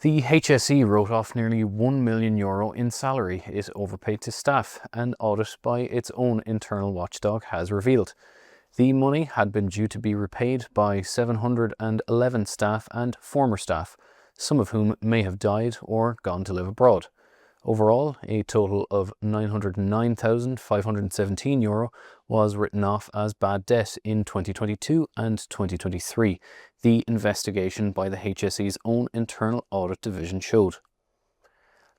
The HSE wrote off nearly €1 million in salary it overpaid to staff, an audit by its own internal watchdog has revealed. The money had been due to be repaid by 711 staff and former staff, some of whom may have died or gone to live abroad. Overall, a total of €909,517 was written off as bad debt in 2022 and 2023, the investigation by the HSE's own internal audit division showed.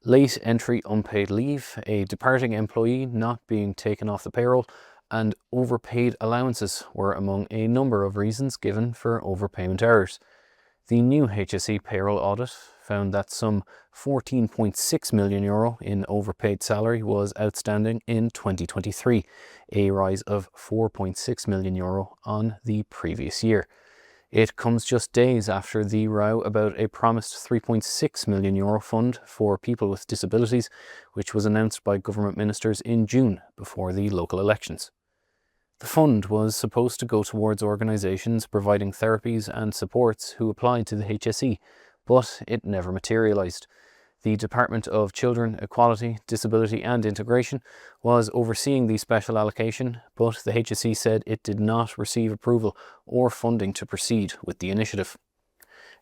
Late entry unpaid leave, a departing employee not being taken off the payroll, and overpaid allowances were among a number of reasons given for overpayment errors. The new HSE payroll audit found that some €14.6 million in overpaid salary was outstanding in 2023, a rise of €4.6 million on the previous year. It comes just days after the row about a promised €3.6 million fund for people with disabilities, which was announced by government ministers in June before the local elections. The fund was supposed to go towards organisations providing therapies and supports who applied to the HSE, but it never materialised. The Department of Children, Equality, Disability and Integration was overseeing the special allocation, but the HSE said it did not receive approval or funding to proceed with the initiative.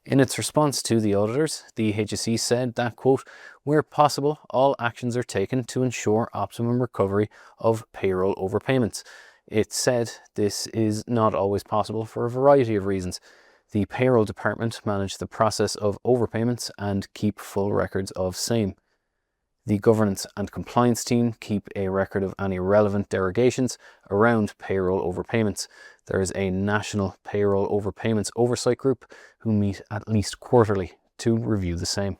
In its response to the auditors, the HSE said that, quote, "Where possible, all actions are taken to ensure optimum recovery of payroll overpayments." It said this is not always possible for a variety of reasons. The payroll department manage the process of overpayments and keep full records of same. The governance and compliance team keep a record of any relevant derogations around payroll overpayments. There is a national payroll overpayments oversight group who meet at least quarterly to review the same.